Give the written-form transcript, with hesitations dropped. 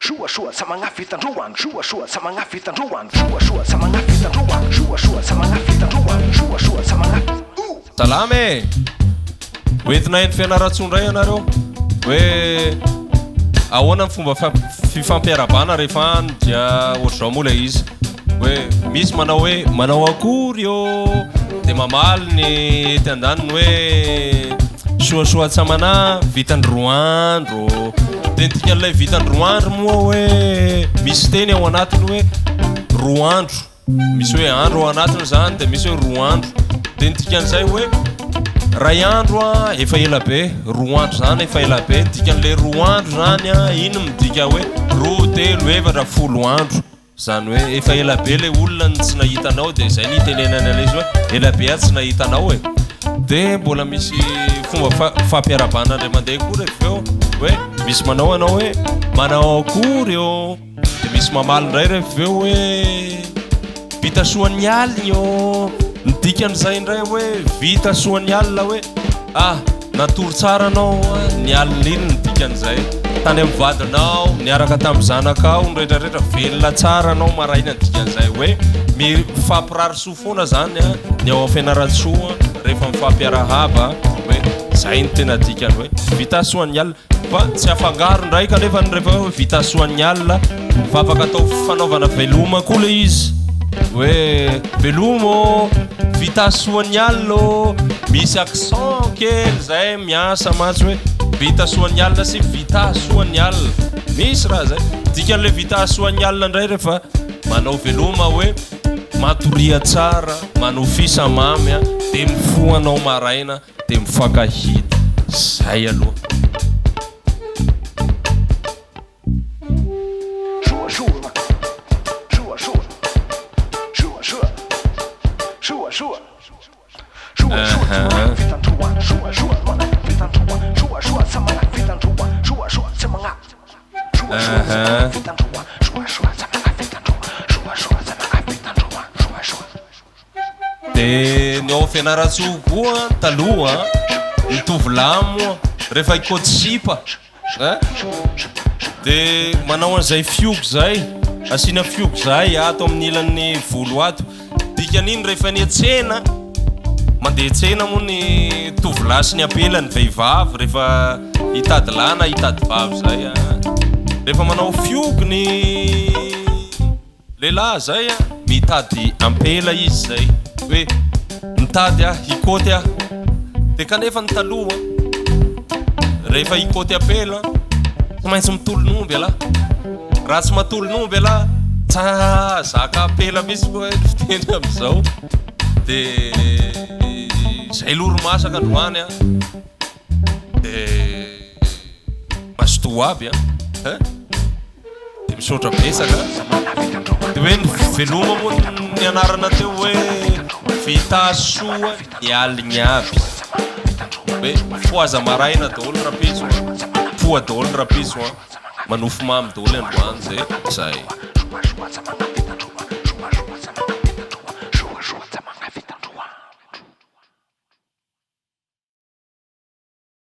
Shua sama ngafitandroan, shua sama ngafitandroan, shua sama ngafitandroan, shua sama ngafitandroan, shua sama ngaf. Salame. Hoentina eny fianaratsondray ianareo hoe ahoana ny fomba fifampiarabana rehefa any dia ohatr'izao moa ilay izy hoe misy manao akory io dia mamaly ny ety andaniny hoe soasoa tsamana vitany roa andro dia tikan'ilay vitany roa andro moa hoe misy teny ao anatiny hoe roa andro misy hoe andro ao anatiny zany dia misy hoe roa andro dia tikan'izay hoe ray andro efa ela be roa andro zany efa ela be tikan'le roa andro zany iny midika hoe roa telo efatra folo andro zany hoe efa ela be le olona tsy nahitanao dia izay ny tenenany an'izy hoe ela be tsy nahitanao e dia mbola misy fomba fampiarabana indray mandeha koa rehefa eo hoe misy manao anao hoe manao akory eo dia misy mamaly indray rehefa eo hoe vita soan'ny alina io nidikan'izay indray hoe vita soan'ny alina hoe natory tsara anao ny alina iny nidikan'izay tany amin'ny vadinao niaraka tamin'ny zanakao nyrehetrarehetra velona tsara anao maraina nidikan'izay hoe mifampirarisoa foana zany ny ao ampianaratsoa rehefa mifampiarahaba hoe zay ny tena dikany hoe vita soan'ny alina fa tsy afangaro indray kanefa rehefa hoe vita soan'ny alina fa afaka atao fanaovana veloma koa le izy hoe velomo vita soan'ny alina misy accent kely zay miasa matsy hoe vita soan'ny alina sy vita soan'ny alina misy raha zay dikan'le vita soan'ny alina indray rehefa manao veloma hoe matoria tsara manao fisamamy dia mifoanao maraina dia mifankahita zay aloha dia ny ao fianaratsoa koa taloha mitovy-lahy moa rehefa ikaoty sipa dia manao an'izay fiogo zay asiana fiogo zay ato amin'ny ilan'ny volo ato dikan'iny rehefa ny atsena mandeha tsena moa ny tovy-lahy sy ny apela ny vehivavy rehefa hitady lahy na hitady vavy zay rehefa manao fiogo ny lehilahy zay mitady ampela izy zay hoe mitady hikôty dia kanefa ny taloha rehefa hikôty apela tsy maintsy mitolon'omby ala raha tsy matolon'omby ala tsa zaka apela misy koa fiteny am'izao dia zay loro-masaka androany dia masoto aby dia misaotra besaka dia hoe ny veloma moa ny anarana teo hoe vita soa ny aliny aby hoe foaza maraina daholo rapiso foa daholo rapiso manofo mamy daholo androany dia zay